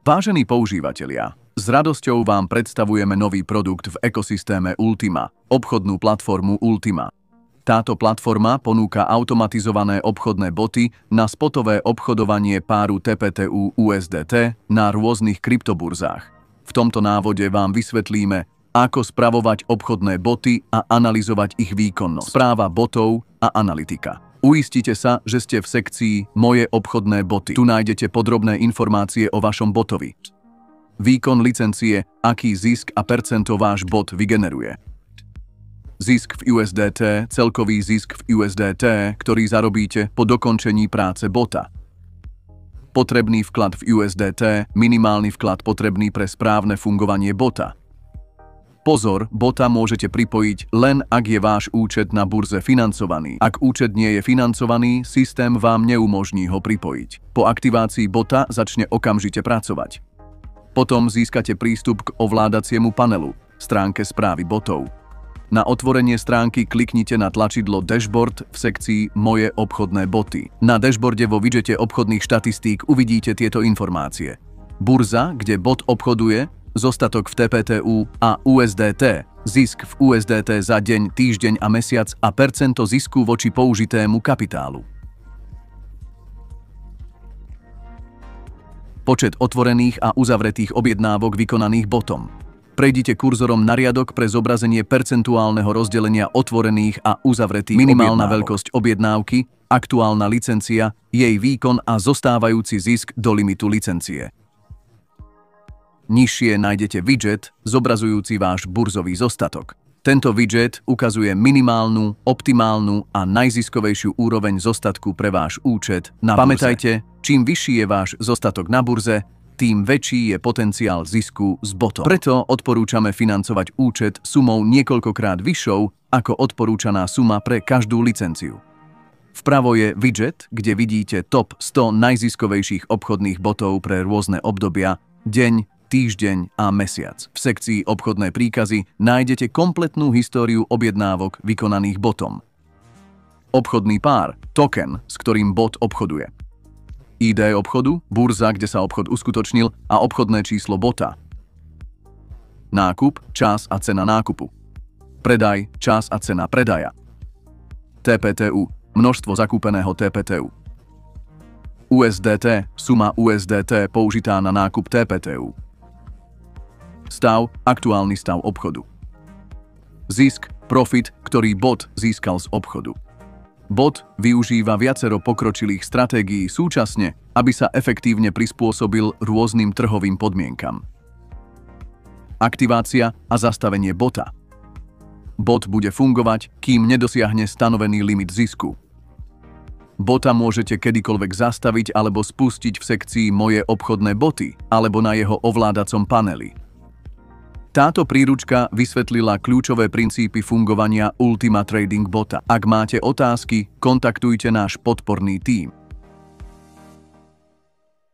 Vážení používatelia, s radosťou vám predstavujeme nový produkt v ekosystéme Ultima, obchodnú platformu Ultima. Táto platforma ponúka automatizované obchodné boty na spotové obchodovanie páru TPTU USDT na rôznych kryptoburzách. V tomto návode vám vysvetlíme, ako spravovať obchodné boty a analyzovať ich výkonnosť. Správa botov a analytika. Uistite sa, že ste v sekcii Moje obchodné boty. Tu nájdete podrobné informácie o vašom botovi. Výkon licencie, aký zisk a percento váš bot vygeneruje. Zisk v USDT, celkový zisk v USDT, ktorý zarobíte po dokončení práce bota. Potrebný vklad v USDT, minimálny vklad potrebný pre správne fungovanie bota. Pozor, bota môžete pripojiť len ak je váš účet na burze financovaný. Ak účet nie je financovaný, systém vám neumožní ho pripojiť. Po aktivácii bota začne okamžite pracovať. Potom získate prístup k ovládaciemu panelu, stránke správy botov. Na otvorenie stránky kliknite na tlačidlo Dashboard v sekcii Moje obchodné boty. Na dashboarde vo widgete obchodných štatistík uvidíte tieto informácie. Burza, kde bot obchoduje, zostatok v TPTU a USDT, zisk v USDT za deň, týždeň a mesiac a percento zisku voči použitému kapitálu. Počet otvorených a uzavretých objednávok vykonaných botom. Prejdite kurzorom na riadok pre zobrazenie percentuálneho rozdelenia otvorených a uzavretých minimálna veľkosť objednávky, aktuálna licencia, jej výkon a zostávajúci zisk do limitu licencie. Nižšie nájdete widget zobrazujúci váš burzový zostatok. Tento widget ukazuje minimálnu, optimálnu a najziskovejšiu úroveň zostatku pre váš účet na burze. Pamätajte, čím vyšší je váš zostatok na burze, tým väčší je potenciál zisku z botov. Preto odporúčame financovať účet sumou niekoľkokrát vyššou ako odporúčaná suma pre každú licenciu. Vpravo je widget, kde vidíte top 100 najziskovejších obchodných botov pre rôzne obdobia, deň, týždeň a mesiac. V sekcii Obchodné príkazy nájdete kompletnú históriu objednávok vykonaných botom. Obchodný pár, token, s ktorým bot obchoduje. ID obchodu, burza, kde sa obchod uskutočnil a obchodné číslo bota. Nákup, čas a cena nákupu. Predaj, čas a cena predaja. TPTU, množstvo zakúpeného TPTU. USDT, suma USDT použitá na nákup TPTU. Stav, aktuálny stav obchodu. Zisk, profit, ktorý bot získal z obchodu. Bot využíva viacero pokročilých stratégií súčasne, aby sa efektívne prispôsobil rôznym trhovým podmienkam. Aktivácia a zastavenie bota. Bot bude fungovať, kým nedosiahne stanovený limit zisku. Bota môžete kedykoľvek zastaviť alebo spustiť v sekcii Moje obchodné boty alebo na jeho ovládacom paneli. Táto príručka vysvetlila kľúčové princípy fungovania Ultima Trading Bota. Ak máte otázky, kontaktujte náš podporný tím.